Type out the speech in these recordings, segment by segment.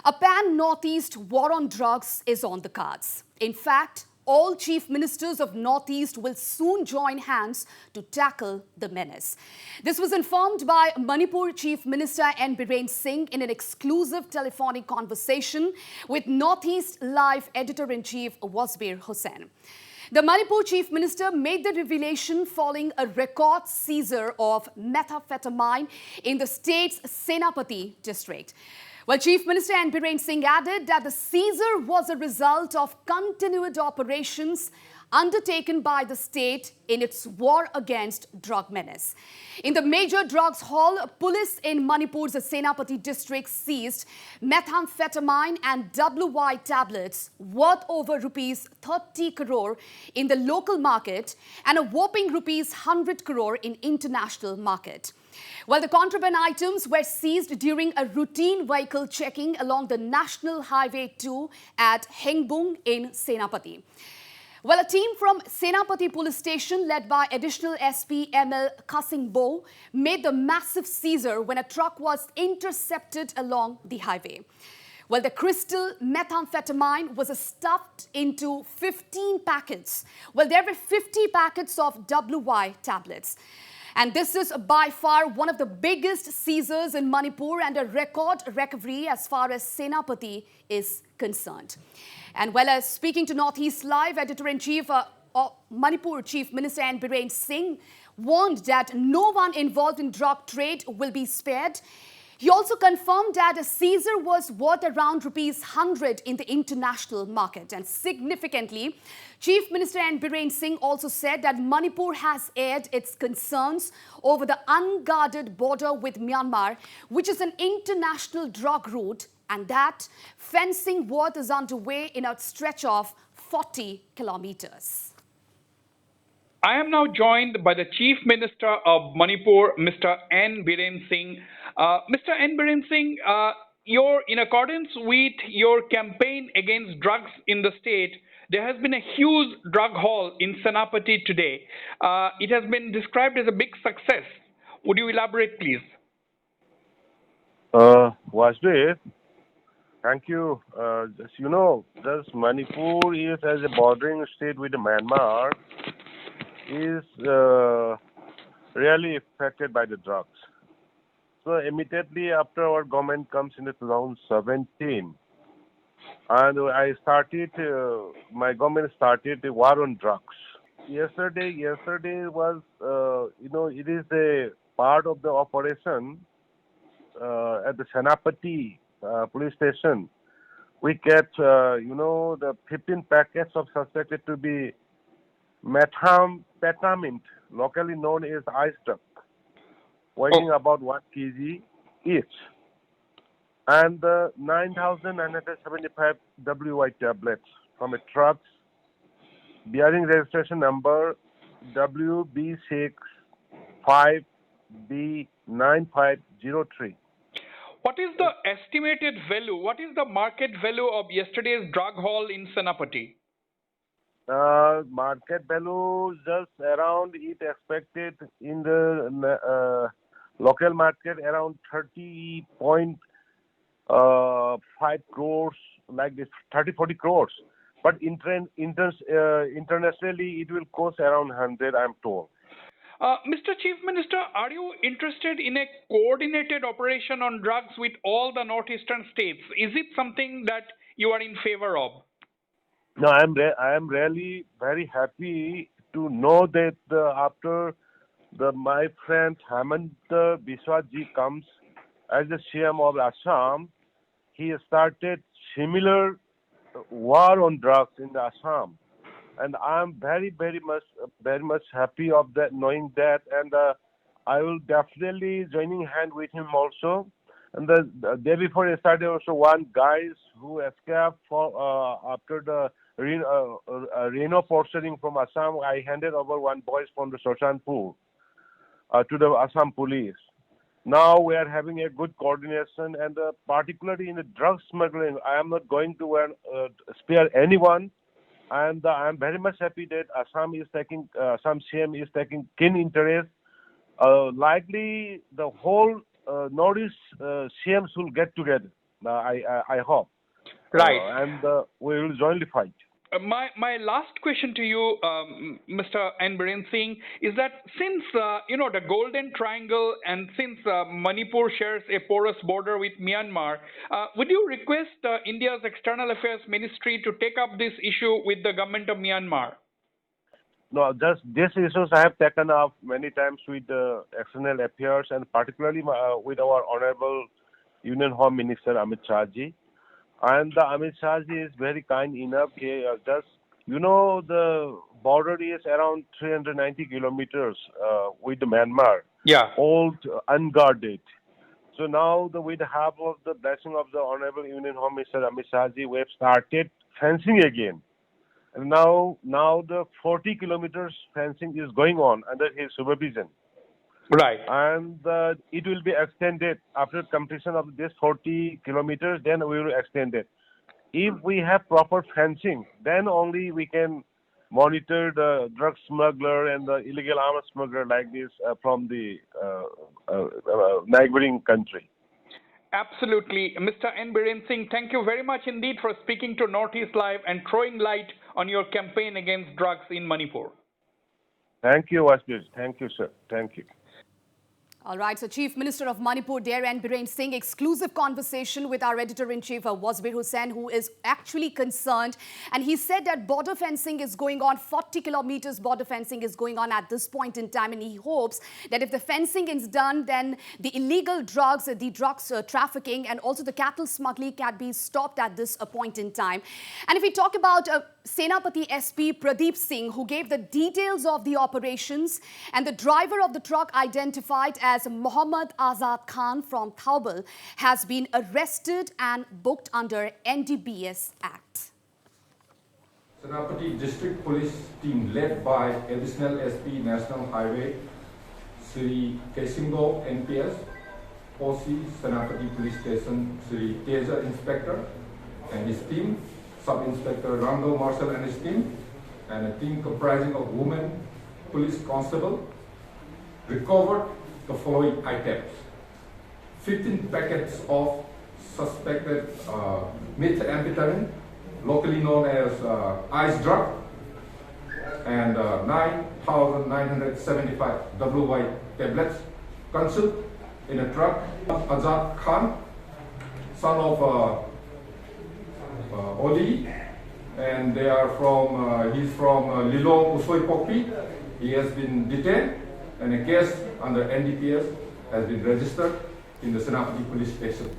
A pan-Northeast war on drugs is on the cards. In fact, all chief ministers of Northeast will soon join hands to tackle the menace. This was informed by Manipur Chief Minister N Biren Singh in an exclusive telephonic conversation with Northeast Live Editor-in-Chief Wasbir Hussain. The Manipur Chief Minister made the revelation following a record seizure of methamphetamine in the state's Senapati district. Well, Chief Minister N Biren Singh added that the seizure was a result of continued operations undertaken by the state in its war against drug menace. In the major drugs haul, police in Manipur's Senapati district seized methamphetamine and WY tablets worth over rupees 30 crore in the local market and a whopping rupees 100 crore in international market. Well, the contraband items were seized during a routine vehicle checking along the National Highway 2 at Hengbung in Senapati. Well, a team from Senapati Police Station led by Additional SP ML Kasingbo made the massive seizure when a truck was intercepted along the highway. Well, the crystal methamphetamine was stuffed into 15 packets. Well, there were 50 packets of WY tablets. And this is by far one of the biggest seizures in Manipur and a record recovery as far as Senapati is concerned. And well, as speaking to Northeast Live, Editor-in-Chief Manipur Chief Minister N Biren Singh warned that no one involved in drug trade will be spared. He also confirmed that a seizure was worth around rupees 100 in the international market. And significantly, Chief Minister N Biren Singh also said that Manipur has aired its concerns over the unguarded border with Myanmar, which is an international drug route, and that fencing work is underway in a stretch of 40 kilometers. I am now joined by the Chief Minister of Manipur, Mr. N Biren Singh. Mr. N Biren Singh, in accordance with your campaign against drugs in the state, there has been a huge drug haul in Senapati today. It has been described as a big success. Would you elaborate, please? Wasbir, thank you. Just Manipur is as a bordering state with Myanmar is really affected by the drugs. So immediately after our government comes in 2017, and my government started the war on drugs. Yesterday was, it is a part of the operation at the Senapati police station. We get, the 15 packets of suspected to be methamphetamine, locally known as ice duck, weighing about 1 kg each, and 9,975 WY tablets from a truck bearing registration number WB65B9503. What is the estimated value? What is the market value of yesterday's drug haul in Senapati? Market value just around it expected in the local market around 30.5 crores, like this 30-40 crores. But internationally it will cost around 100, I'm told. Mr. Chief Minister, are you interested in a coordinated operation on drugs with all the northeastern states? Is it something that you are in favor of? No, I am really very happy to know that after my friend Hemanta Biswa ji comes as the CM of Assam, he started similar war on drugs in the Assam, and I am very much happy of that, knowing that, and I will definitely joining hand with him also. And the day before yesterday, also one guys who escaped after the Reno portioning from Assam. I handed over one boy from the Soshanpur to the Assam police. Now we are having a good coordination, and particularly in the drug smuggling, I am not going to spare anyone. And I am very much happy that Assam CM is taking keen interest. Likely the whole Northeast CMs will get together I hope. Right. And we will jointly fight. My last question to you, Mr. N. Biren Singh, is that since the Golden Triangle and since Manipur shares a porous border with Myanmar, would you request India's External Affairs Ministry to take up this issue with the government of Myanmar? No, just these issues I have taken up many times with the External Affairs and particularly with our Honorable Union Home Minister Amit Shah ji. And the Amit Shah ji is very kind enough. The border is around 390 kilometers with Myanmar. Yeah. Old, unguarded. So now, with the help of the blessing of the Honorable Union Home Minister Amit Shah ji, we have started fencing again. And now the 40 kilometers fencing is going on under his supervision. Right. And it will be extended after completion of this 40 kilometers, then we will extend it. If we have proper fencing, then only we can monitor the drug smuggler and the illegal arms smuggler like this from the neighboring country. Absolutely. Mr. N. Biren Singh, thank you very much indeed for speaking to Northeast Live and throwing light on your campaign against drugs in Manipur. Thank you, Wasbir. Thank you, sir. Thank you. All right, so Chief Minister of Manipur, N. Biren Singh, exclusive conversation with our editor-in-chief, Wasbir Hussain, who is actually concerned. And he said that border fencing is going on, 40 kilometers border fencing is going on at this point in time. And he hopes that if the fencing is done, then the illegal drugs, the drugs trafficking and also the cattle smuggling can be stopped at this point in time. And if we talk about Senapati SP Pradeep Singh, who gave the details of the operations, and the driver of the truck identified as Mohammad Azad Khan from Thaubal has been arrested and booked under NDPS Act. Senapati District Police Team led by Additional SP National Highway Sri Kesimbo NPS, OC Senapati Police Station Sri Teja Inspector and his team, Sub-Inspector Rando Marshal and his team, and a team comprising of women police constable, recovered the following items: 15 packets of suspected methamphetamine, locally known as ice drug, and 9,975 WY tablets concealed in a truck. Azad Khan, son of Oli, and they are from, he's from Lilong Usoi Pokpi. He has been detained and a case under NDPS has been registered in the Senapati police station.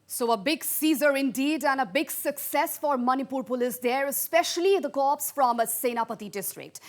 So a big seizure indeed and a big success for Manipur police there, especially the cops from Senapati district.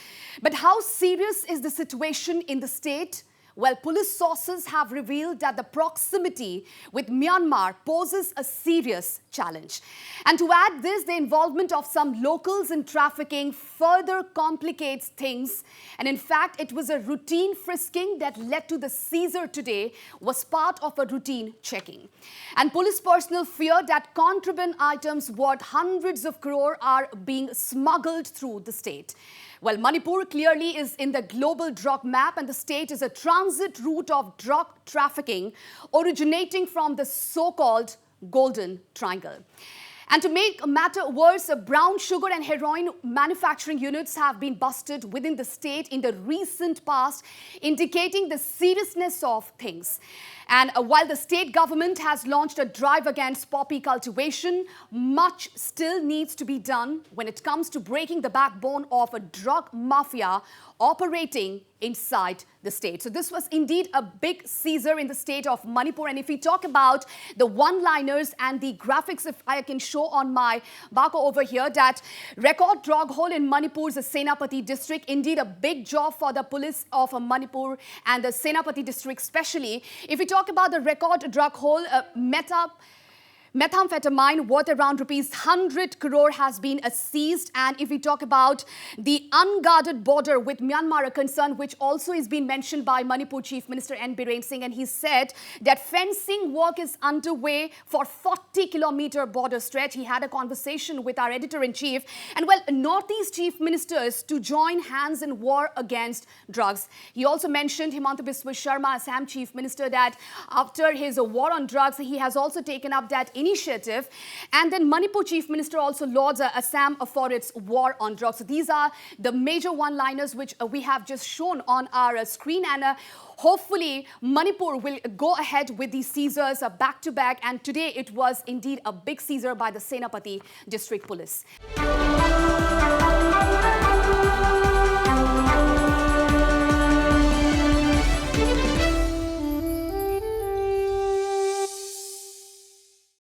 But how serious is the situation in the state? Well, police sources have revealed that the proximity with Myanmar poses a serious challenge. And to add this, the involvement of some locals in trafficking further complicates things. And in fact, it was a routine frisking that led to the seizure today was part of a routine checking. And police personnel fear that contraband items worth hundreds of crore are being smuggled through the state. Well, Manipur clearly is in the global drug map, and the state is a transit route of drug trafficking originating from the so-called Golden Triangle. And to make a matter worse, brown sugar and heroin manufacturing units have been busted within the state in the recent past, indicating the seriousness of things. And while the state government has launched a drive against poppy cultivation, much still needs to be done when it comes to breaking the backbone of a drug mafia operating inside the state. So this was indeed a big seizure in the state of Manipur. And if we talk about the one-liners and the graphics, if I can show on my barcode over here, that record drug hole in Manipur's Senapati district, indeed a big job for the police of Manipur and the Senapati district especially. If we talk about the record drug hole, Methamphetamine worth around rupees 100 crore has been seized. And if we talk about the unguarded border with Myanmar, a concern which also is being mentioned by Manipur Chief Minister N Biren Singh, and he said that fencing work is underway for 40-kilometer border stretch. He had a conversation with our editor-in-chief, and well, Northeast Chief Ministers to join hands in war against drugs. He also mentioned Himanta Biswa Sharma, Assam Chief Minister, that after his war on drugs, he has also taken up that initiative. And then Manipur Chief Minister also lauds Assam for its war on drugs. So these are the major one-liners which we have just shown on our screen. And hopefully Manipur will go ahead with these seizures back to back. And today it was indeed a big seizure by the Senapati District Police.